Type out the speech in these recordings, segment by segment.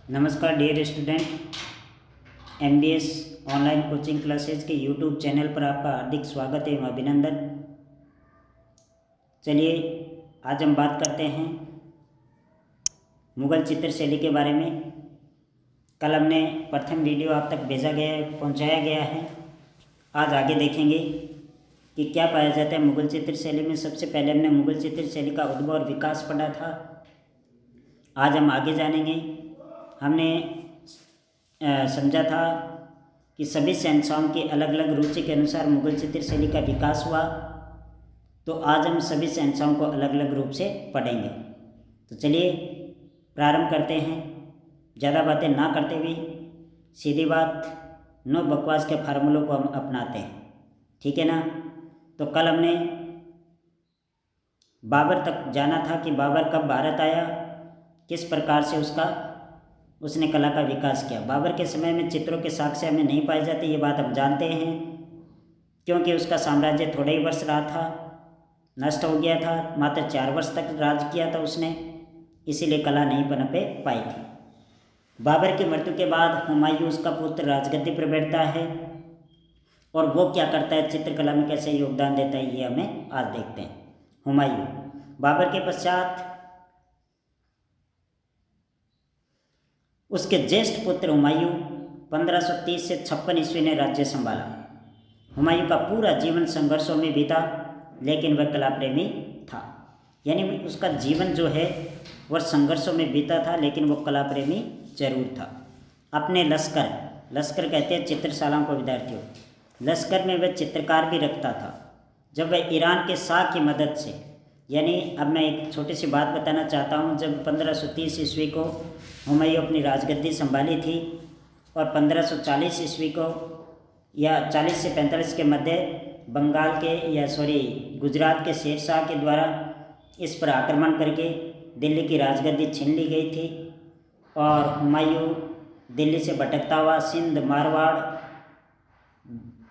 नमस्कार dear student, MBS online coaching classes के YouTube channel पर आपका हार्दिक स्वागत एवं अभिनंदन। चलिए आज हम बात करते हैं मुग़ल चित्रशैली के बारे में। कल हमने प्रथम वीडियो आप तक पहुंचाया गया है। आज आगे देखेंगे कि क्या पाया जाता है मुग़ल चित्रशैली में। सबसे पहले हमने मुग़ल चित्रशैली का उद्भव और विकास पढ़ा था। आज हम आगे जानेंगे। हमने समझा था कि सभी शहंशाहों की अलग अलग रुचि के अनुसार मुग़ल चित्रशैली का विकास हुआ। तो आज हम सभी शहंशाहों को अलग अलग रूप से पढ़ेंगे। तो चलिए प्रारंभ करते हैं। ज़्यादा बातें ना करते हुए सीधी बात, नो बकवास के फार्मूलों को हम अपनाते हैं, ठीक है ना। तो कल हमने बाबर तक जाना था कि बाबर कब भारत आया, किस प्रकार से उसने कला का विकास किया। बाबर के समय में चित्रों के साक्ष्य हमें नहीं पाए जाते, ये बात हम जानते हैं, क्योंकि उसका साम्राज्य थोड़े ही वर्ष रहा था, नष्ट हो गया था। मात्र 4 वर्ष तक राज किया था उसने, इसीलिए कला नहीं पनप पाई थी। बाबर की मृत्यु के बाद हुमायूं उसका पुत्र राजगद्दी पर बैठता है, और वो क्या करता है, चित्रकला में कैसे योगदान देता है, ये हमें आज देखते हैं। हुमायूं बाबर के पश्चात उसके ज्येष्ठ पुत्र हुमायूं 1530 से 56 ईस्वी ने राज्य संभाला। हुमायूं का पूरा जीवन संघर्षों में बीता, लेकिन वह कला प्रेमी था। यानी उसका जीवन जो है वह संघर्षों में बीता था, लेकिन वो कला प्रेमी जरूर था। अपने लश्कर कहते हैं चित्रशालाओं को, विद्यार्थियों, लश्कर में वह चित्रकार भी रखता था। जब वह ईरान के शाह की मदद से, यानी अब मैं एक छोटी सी बात बताना चाहता हूँ। जब 1530 ईस्वी को हुमायूं अपनी राजगद्दी संभाली थी, और 1540 ईस्वी को या 40 से 45 के मध्य गुजरात के शेर शाह के द्वारा इस पर आक्रमण करके दिल्ली की राजगद्दी छीन ली गई थी, और हुमायूं दिल्ली से भटकता हुआ सिंध, मारवाड़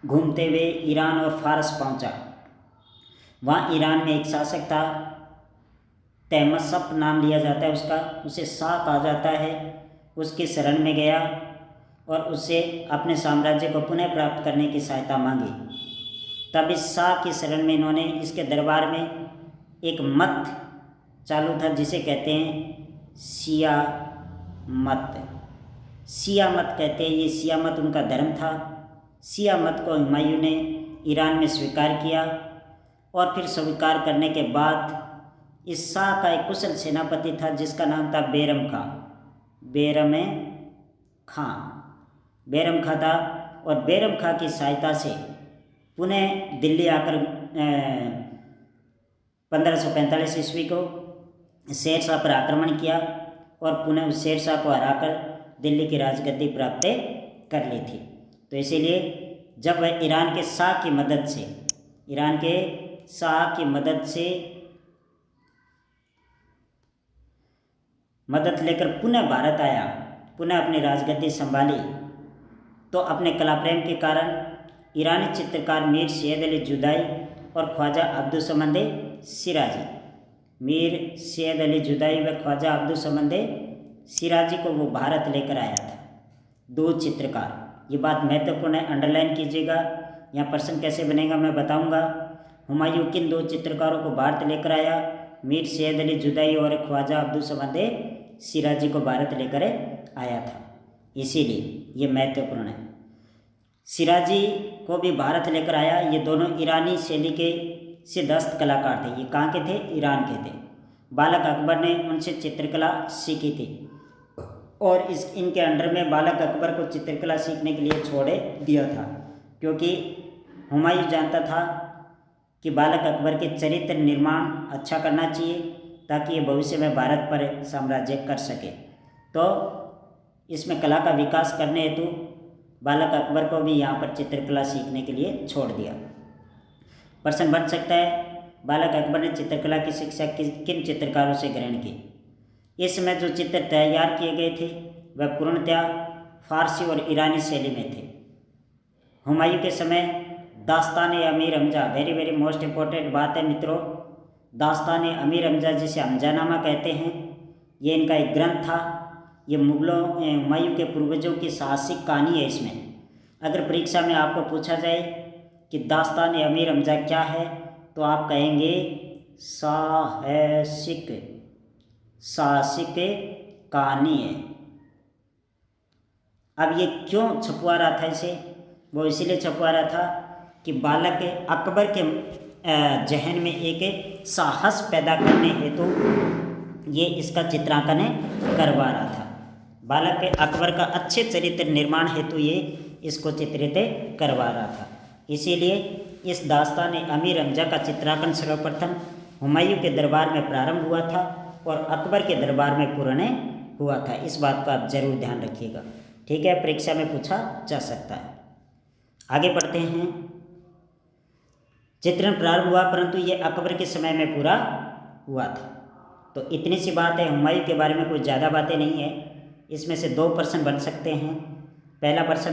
घूमते हुए ईरान और फारस पहुंचा। वहाँ ईरान में एक शासक था, तहमसप नाम लिया जाता है उसका, उसे शाह कहा जाता है। उसकी शरण में गया और उससे अपने साम्राज्य को पुनः प्राप्त करने की सहायता मांगी। तब इस शाह की शरण में इन्होंने, इसके दरबार में एक मत चालू था जिसे कहते हैं शिया मत। शिया मत कहते हैं, ये शिया मत उनका धर्म था। शिया मत को हुमायूं ने ईरान में स्वीकार किया, और फिर स्वीकार करने के बाद इस शाह का एक कुशल सेनापति था जिसका नाम था बैरम खां था। और बैरम खां की सहायता से पुनः दिल्ली आकर 1545 ईस्वी को शेर शाह पर आक्रमण किया, और पुनः उस शेर शाह को हराकर दिल्ली की राजगद्दी प्राप्त कर ली थी। तो इसीलिए जब वह ईरान के शाह की मदद लेकर पुनः भारत आया, पुनः अपनी राजगद्दी संभाली, तो अपने कला प्रेम के कारण ईरानी चित्रकार मीर सैयद अली जुदाई और ख्वाजा अब्दुस्समद सिराजी को वो भारत लेकर आया था। 2 चित्रकार, ये बात महत्वपूर्ण है, अंडरलाइन कीजिएगा। यहाँ प्रश्न कैसे बनेगा मैं बताऊंगा। हुमायूं किन 2 चित्रकारों को भारत लेकर आया, मीर सैयद अली जुदाई और ख्वाजा अब्दुस्समद सिराजी को भारत लेकर आया था, इसीलिए ये महत्वपूर्ण है। सिराजी को भी भारत लेकर आया। ये दोनों ईरानी शैली के सिद्धहस्त कलाकार थे। ये कहाँ के थे? ईरान के थे। बालक अकबर ने उनसे चित्रकला सीखी थी, और इनके अंडर में बालक अकबर को चित्रकला सीखने के लिए छोड़ दिया था, क्योंकि हुमायूं जानता था कि बालक अकबर के चरित्र निर्माण अच्छा करना चाहिए, ताकि ये भविष्य में भारत पर साम्राज्य कर सके। तो इसमें कला का विकास करने हेतु बालक अकबर को भी यहाँ पर चित्रकला सीखने के लिए छोड़ दिया। प्रश्न बन सकता है, बालक अकबर ने चित्रकला की शिक्षा किन चित्रकारों से ग्रहण की? इस समय जो चित्र तैयार किए गए थे वह पूर्णतया फारसी और ईरानी शैली में थे। हुमायूं के समय दास्तान Amir Hamza, very most important बात है मित्रों, दास्तान अमीर हमजा जिसे हमजानामा कहते हैं, ये इनका एक ग्रंथ था। ये मुगलों हुमायूं के पूर्वजों की साहसिक कहानी है। इसमें अगर परीक्षा में आपको पूछा जाए कि दास्तान अमीर हमजा क्या है, तो आप कहेंगे साहसिक कहानी है। अब ये क्यों छपवा रहा था इसे? वो इसीलिए छपवा रहा था कि बालक अकबर के जहन में एक साहस पैदा करने हेतु ये इसका चित्रांकन करवा रहा था। बालक अकबर का अच्छे चरित्र निर्माण हेतु ये इसको चित्रित करवा रहा था। इसीलिए इस दास्तान अमीर हमजा का चित्रांकन सर्वप्रथम हुमायूं के दरबार में प्रारंभ हुआ था और अकबर के दरबार में पूर्ण हुआ था। इस बात का आप जरूर ध्यान रखिएगा, ठीक है, परीक्षा में पूछा जा सकता है। आगे बढ़ते हैं। चित्रण प्रारंभ हुआ परंतु ये अकबर के समय में पूरा हुआ था। तो इतनी सी बात है। हुमायूं के बारे में कोई ज़्यादा बातें नहीं है। इसमें से 2 प्रश्न बन सकते हैं। पहला प्रश्न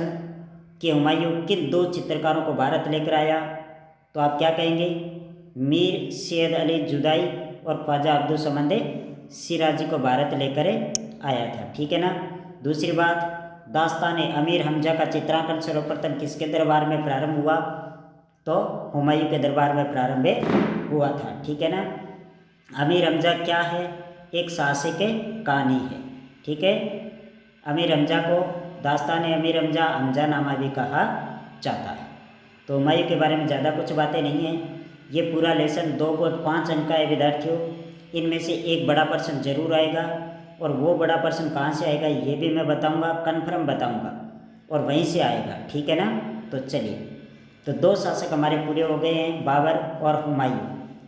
कि हुमायूं किन 2 चित्रकारों को भारत लेकर आया, तो आप क्या कहेंगे? मीर सैयद अली जुदाई और ख्वाजा अब्दुल समद सिराजी को भारत लेकर आया था, ठीक है ना। दूसरी बात, दास्तान अमीर हमजा का चित्रांकन सर्वप्रथम किसके दरबार में प्रारंभ हुआ, तो हुमायूं के दरबार में प्रारंभ हुआ था, ठीक है ना। अमीर हमजा क्या है? एक साहसिक कहानी है, ठीक है। अमीर हमजा को दास्तान अमीर हमजा नामा भी कहा जाता है। तो हुमायूं के बारे में ज़्यादा कुछ बातें नहीं हैं। ये पूरा लेसन 2.5 अंक का है विद्यार्थियों। इनमें से एक बड़ा प्रश्न जरूर आएगा और वो बड़ा प्रश्न कहाँ से आएगा ये भी मैं बताऊंगा, कन्फर्म बताऊंगा, और वहीं से आएगा, ठीक है ना। तो चलिए, तो 2 शासक हमारे पूरे हो गए हैं, बाबर और हुमायूं।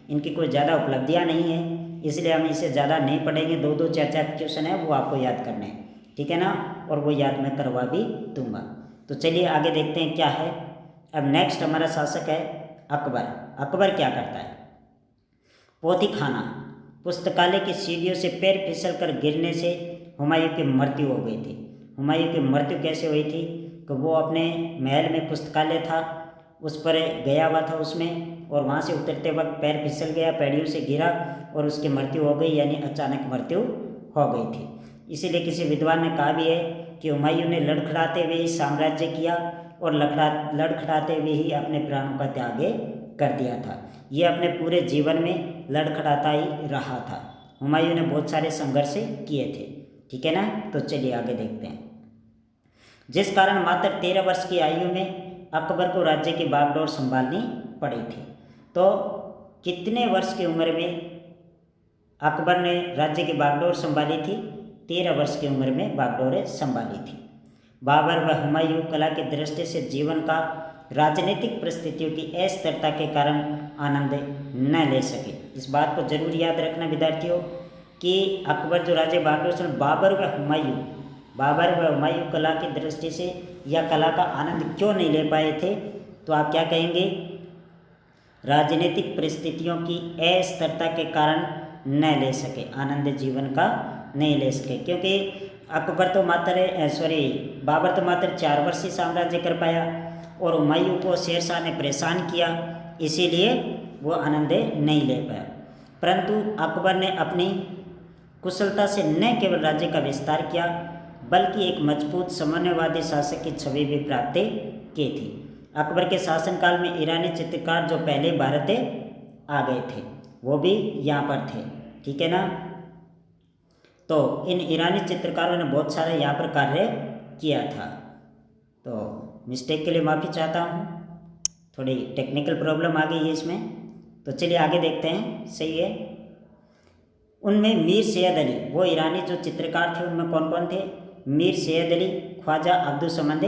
इनकी कोई ज़्यादा उपलब्धियाँ नहीं है, इसलिए हम इसे ज़्यादा नहीं पढ़ेंगे। 2-2 4-4 क्वेश्चन है वो आपको याद करने हैं, ठीक है ना, और वो याद मैं करवा भी दूंगा। तो चलिए आगे देखते हैं क्या है। अब नेक्स्ट हमारा शासक है अकबर। अकबर क्या करता है? पोथी खाना, पुस्तकालय की सीढ़ियों से पैर फिसल कर गिरने से हुमायूं की मृत्यु हो गई थी। हुमायूं की मृत्यु कैसे हुई थी? कि वो अपने महल में पुस्तकालय था, उस पर गया हुआ था उसमें, और वहाँ से उतरते वक्त पैर फिसल गया, पैड़ियों से गिरा और उसकी मृत्यु हो गई, यानी अचानक मृत्यु हो गई थी। इसीलिए किसी विद्वान ने कहा भी है कि हुमायूं ने लड़खड़ाते हुए ही साम्राज्य किया और लड़खड़ाते हुए ही अपने प्राणों का त्याग कर दिया था। ये अपने पूरे जीवन में लड़खड़ाता ही रहा था। हुमायूं ने बहुत सारे संघर्ष किए थे, ठीक है ना। तो चलिए आगे देखते हैं। जिस कारण मात्र 13 वर्ष की आयु में अकबर को राज्य की बागडोर संभालनी पड़ी थी। तो कितने वर्ष की उम्र में अकबर ने राज्य की बागडोर संभाली थी? 13 वर्ष की उम्र में बागडोर संभाली थी। बाबर व हुमायूं कला की दृष्टि से जीवन का राजनीतिक परिस्थितियों की अस्थिरता के कारण आनंद न ले सके। इस बात को जरूर याद रखना विद्यार्थियों कि अकबर जो राजे बागडोर, बाबर व हुमायूं कला की दृष्टि से या कला का आनंद क्यों नहीं ले पाए थे, तो आप क्या कहेंगे? राजनीतिक परिस्थितियों की अस्थिरता के कारण न ले सके, आनंद जीवन का नहीं ले सके। क्योंकि बाबर तो मात्र 4 वर्ष ही साम्राज्य कर पाया और हुमायूं को शेरशाह ने परेशान किया, इसीलिए वो आनंद नहीं ले पाया। परंतु अकबर ने अपनी कुशलता से न केवल राज्य का विस्तार किया बल्कि एक मजबूत समन्वयवादी शासक की छवि भी प्राप्त की थी। अकबर के शासनकाल में ईरानी चित्रकार जो पहले भारत आ गए थे वो भी यहाँ पर थे, ठीक है ना। तो इन ईरानी चित्रकारों ने बहुत सारा यहाँ पर कार्य किया था। तो मिस्टेक के लिए माफ़ी चाहता हूँ, थोड़ी टेक्निकल प्रॉब्लम आ गई है इसमें। तो चलिए आगे देखते हैं, सही है। उनमें मीर सैयद अली, वो ईरानी जो चित्रकार थे उनमें कौन कौन थे? मीर सैयद अली, ख्वाजा अब्दुल समद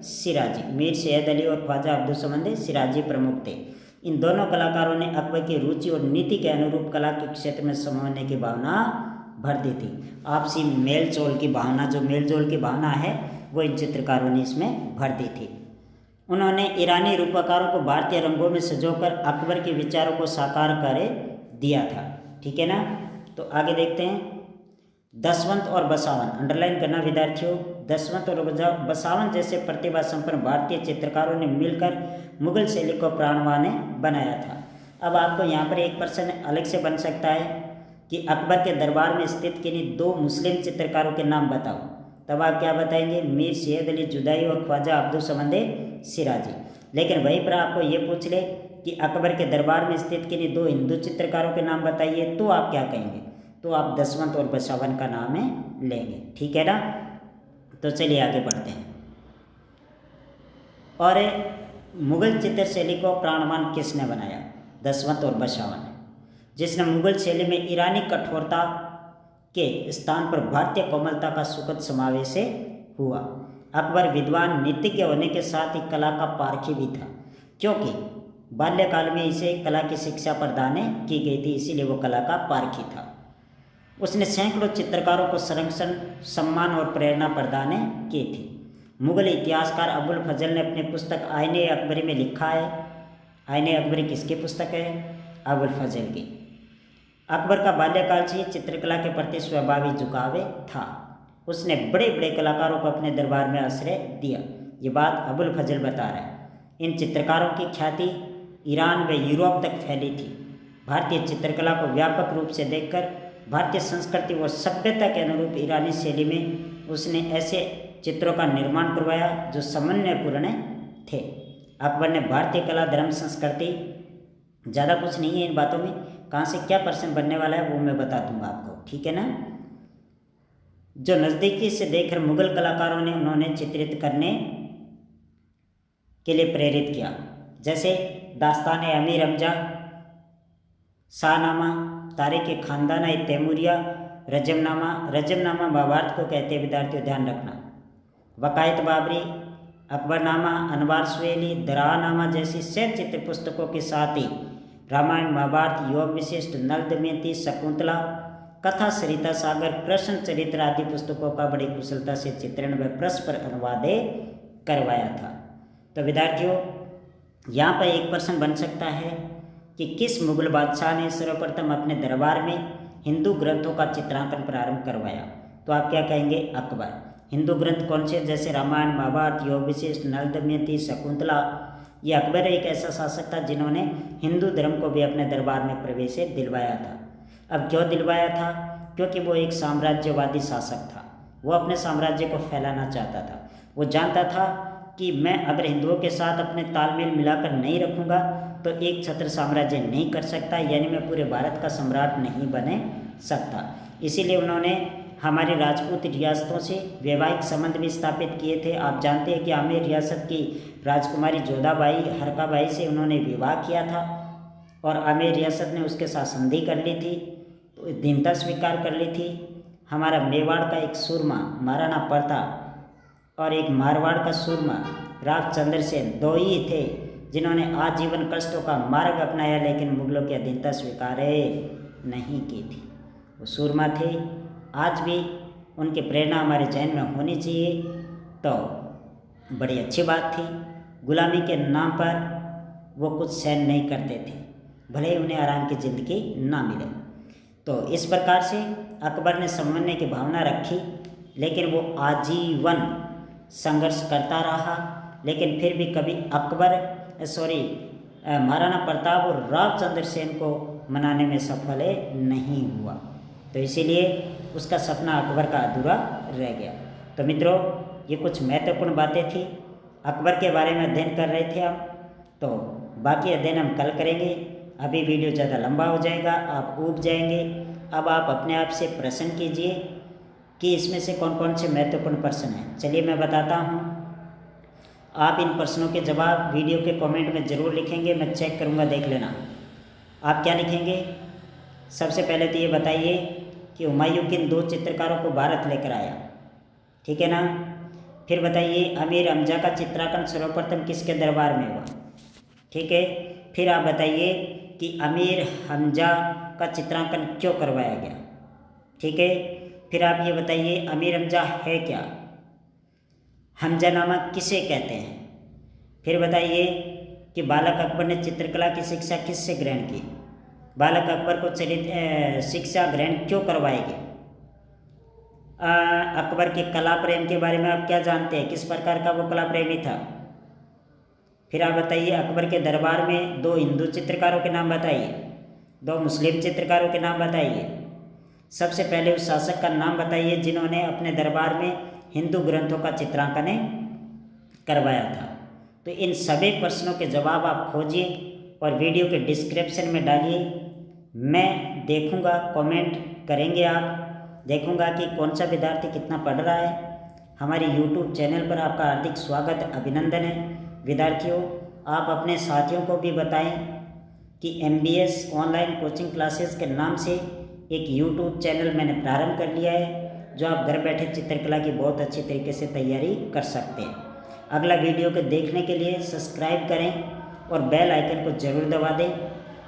सिराजी। मीर सैयद अली और ख्वाजा अब्दुल समद सिराजी प्रमुख थे। इन दोनों कलाकारों ने अकबर की रुचि और नीति के अनुरूप कला के क्षेत्र में समझने की भावना भर दी थी। आपसी मेल जोल की भावना, जो मेल जोल की भावना है वो इन चित्रकारों ने इसमें भर दी थी। उन्होंने ईरानी रूपकारों को भारतीय रंगों में सजोकर अकबर के विचारों को साकार कर दिया था, ठीक है ना। तो आगे देखते हैं। दसवंत और बसावन, अंडरलाइन करना विद्यार्थियों। दसवंत और बसावन जैसे प्रतिभा संपन्न भारतीय चित्रकारों ने मिलकर मुगल शैली को प्राणवान बनाया था। अब आपको यहाँ पर एक प्रश्न अलग से बन सकता है कि अकबर के दरबार में स्थित किन्हीं 2 मुस्लिम चित्रकारों के नाम बताओ, तब आप क्या बताएंगे? मीर सैयद अली जुदाई और ख्वाजा अब्दुल समद सिराजी। लेकिन वहीं पर आपको ये पूछ ले कि अकबर के दरबार में स्थित किन्हीं 2 हिंदू चित्रकारों के नाम बताइए, तो आप क्या कहेंगे? तो आप दसवंत और बसावन का नाम है लेंगे। ठीक है ना? तो चलिए आगे बढ़ते हैं। और मुगल चित्र शैली को प्राणवान किसने बनाया? दसवंत और बसावन। जिसने मुगल शैली में ईरानी कठोरता के स्थान पर भारतीय कोमलता का सुखद समावेश हुआ। अकबर विद्वान नीतिज्ञ होने के साथ ही कला का पारखी भी था, क्योंकि बाल्यकाल में इसे कला की शिक्षा प्रदान की गई थी, इसीलिए वो कला का पारखी था। उसने सैकड़ों चित्रकारों को संरक्षण, सम्मान और प्रेरणा प्रदान की थी। मुगल इतिहासकार अबुल फजल ने अपनी पुस्तक आईने अकबरी में लिखा है। आईने अकबरी किसकी पुस्तक है? अबुल फजल की। अकबर का बाल्यकाल से ही चित्रकला के प्रति स्वाभाविक झुकाव था। उसने बड़े बड़े कलाकारों को अपने दरबार में आश्रय दिया। ये बात अबुल फजल बता रहा है। इन चित्रकारों की ख्याति ईरान व यूरोप तक फैली थी। भारतीय चित्रकला को व्यापक रूप से देखकर भारतीय संस्कृति व सभ्यता के अनुरूप ईरानी शैली में उसने ऐसे चित्रों का निर्माण करवाया जो समन्वयपूर्ण थे। अकबर ने भारतीय कला, धर्म, संस्कृति, ज़्यादा कुछ नहीं है इन बातों में, कहाँ से क्या प्रश्न बनने वाला है वो मैं बता दूंगा आपको। ठीक है ना? जो नज़दीकी से देखकर मुगल कलाकारों ने उन्होंने चित्रित करने के लिए प्रेरित किया, जैसे दास्तान अमीर हमजा, शाहनामा, तारीख खानदान तैमूरिया, रजमनामा महाभारत को कहते हैं विद्यार्थियों, ध्यान रखना। वकायत बाबरी, अकबरनामा, अनवार सुहेली, दरानामा जैसी सह चित्र पुस्तकों के साथ ही रामायण, महाभारत, योग विशिष्ट, नल दमयंती, शकुंतला, कथा, सरिता सागर, कृष्ण चरित्र आदि पुस्तकों का बड़ी कुशलता से चित्रण व परस्पर अनुवाद करवाया था। तो विद्यार्थियों, यहाँ पर एक प्रश्न बन सकता है कि किस मुगल बादशाह ने सर्वप्रथम अपने दरबार में हिंदू ग्रंथों का चित्रांकन प्रारंभ करवाया? तो आप क्या कहेंगे? अकबर। हिंदू ग्रंथ कौन से? जैसे रामायण, महाभारत, योग विशिष्ट, नल दमयंती, शकुंतला। ये अकबर एक ऐसा शासक था जिन्होंने हिंदू धर्म को भी अपने दरबार में प्रवेश दिलवाया था। अब क्यों दिलवाया था? क्योंकि वो एक साम्राज्यवादी शासक था। वो अपने साम्राज्य को फैलाना चाहता था। वो जानता था कि मैं अगर हिंदुओं के साथ अपने तालमेल मिलाकर नहीं रखूँगा तो एक छत्र साम्राज्य नहीं कर सकता, यानी मैं पूरे भारत का सम्राट नहीं बने सकता। इसीलिए उन्होंने हमारी राजपूत रियासतों से वैवाहिक संबंध भी स्थापित किए थे। आप जानते हैं कि आमेर रियासत की राजकुमारी जोधाबाई हरकाबाई से उन्होंने विवाह किया था और आमेर रियासत ने उसके साथ संधि कर ली थी, दीनता स्वीकार कर ली थी। हमारा मेवाड़ का एक सूरमा महाराणा प्रताप और एक मारवाड़ का सूरमा रावचंद्र सेन, दो ही थे जिन्होंने आजीवन कष्टों का मार्ग अपनाया, लेकिन मुगलों की अधीनता स्वीकार नहीं की थी। वो सूरमा थे। आज भी उनकी प्रेरणा हमारे जहन में होनी चाहिए, तो बड़ी अच्छी बात थी। गुलामी के नाम पर वो कुछ सहन नहीं करते थे, भले ही उन्हें आराम की ज़िंदगी ना मिले। तो इस प्रकार से अकबर ने समन्वय की भावना रखी, लेकिन वो आजीवन संघर्ष करता रहा, लेकिन फिर भी कभी महाराणा प्रताप और रावचंद्र सेन को मनाने में सफल नहीं हुआ। तो इसीलिए उसका सपना अकबर का अधूरा रह गया। तो मित्रों, ये कुछ महत्वपूर्ण बातें थी। अकबर के बारे में अध्ययन कर रहे थे हम, तो बाकी अध्ययन हम कल करेंगे। अभी वीडियो ज़्यादा लंबा हो जाएगा, आप ऊब जाएंगे। अब आप अपने आप से प्रश्न कीजिए कि इसमें से कौन कौन से महत्वपूर्ण प्रश्न हैं। चलिए मैं बताता हूँ। आप इन प्रश्नों के जवाब वीडियो के कमेंट में ज़रूर लिखेंगे, मैं चेक करूँगा, देख लेना। आप क्या लिखेंगे? सबसे पहले तो ये बताइए कि हुमायूं किन 2 चित्रकारों को भारत लेकर आया? ठीक है ना? फिर बताइए अमीर हमजा का चित्रांकन सर्वप्रथम किसके दरबार में हुआ? ठीक है। फिर आप बताइए कि अमीर हमजा का चित्रांकन क्यों करवाया गया? ठीक है। फिर आप ये बताइए अमीर हमजा है क्या? हमजानामा किसे कहते हैं? फिर बताइए कि बालक अकबर ने चित्रकला की शिक्षा किससे ग्रहण की? बालक अकबर को शिक्षा ग्रहण क्यों करवाएगी? अकबर के कला प्रेम के बारे में आप क्या जानते हैं? किस प्रकार का वो कला प्रेमी था? फिर आप बताइए अकबर के दरबार में 2 हिंदू चित्रकारों के नाम बताइए, 2 मुस्लिम चित्रकारों के नाम बताइए। सबसे पहले उस शासक का नाम बताइए जिन्होंने अपने दरबार में हिंदू ग्रंथों का चित्रांकन करवाया था। तो इन सभी प्रश्नों के जवाब आप खोजिए और वीडियो के डिस्क्रिप्शन में डालिए। मैं देखूंगा, कमेंट करेंगे आप, देखूंगा कि कौन सा विद्यार्थी कितना पढ़ रहा है। हमारे YouTube चैनल पर आपका हार्दिक स्वागत, अभिनंदन है। विद्यार्थियों, आप अपने साथियों को भी बताएं कि MBS ऑनलाइन कोचिंग क्लासेस के नाम से एक YouTube चैनल मैंने प्रारंभ कर लिया है, जो आप घर बैठे चित्रकला की बहुत अच्छी तरीके से तैयारी कर सकते हैं। अगला वीडियो को देखने के लिए सब्सक्राइब करें और बेल आइकन को ज़रूर दबा दें।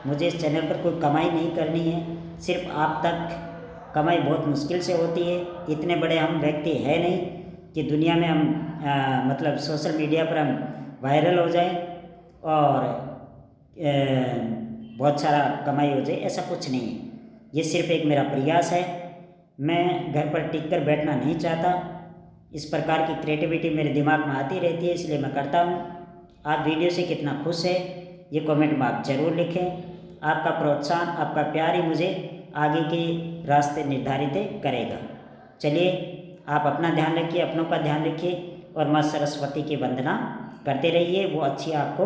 मुझे इस चैनल पर कोई कमाई नहीं करनी है, सिर्फ आप तक कमाई बहुत मुश्किल से होती है। इतने बड़े हम व्यक्ति है नहीं कि दुनिया में हम मतलब सोशल मीडिया पर हम वायरल हो जाएं और बहुत सारा कमाई हो जाए, ऐसा कुछ नहीं है। ये सिर्फ एक मेरा प्रयास है। मैं घर पर टिक कर बैठना नहीं चाहता। इस प्रकार की क्रिएटिविटी मेरे दिमाग में आती रहती है, इसलिए मैं करता हूँ। आप वीडियो से कितना खुश है ये कमेंट में आप ज़रूर लिखें। आपका प्रोत्साहन, आपका प्यार ही मुझे आगे के रास्ते निर्धारित करेगा। चलिए, आप अपना ध्यान रखिए, अपनों का ध्यान रखिए और माँ सरस्वती की वंदना करते रहिए। वो अच्छी आपको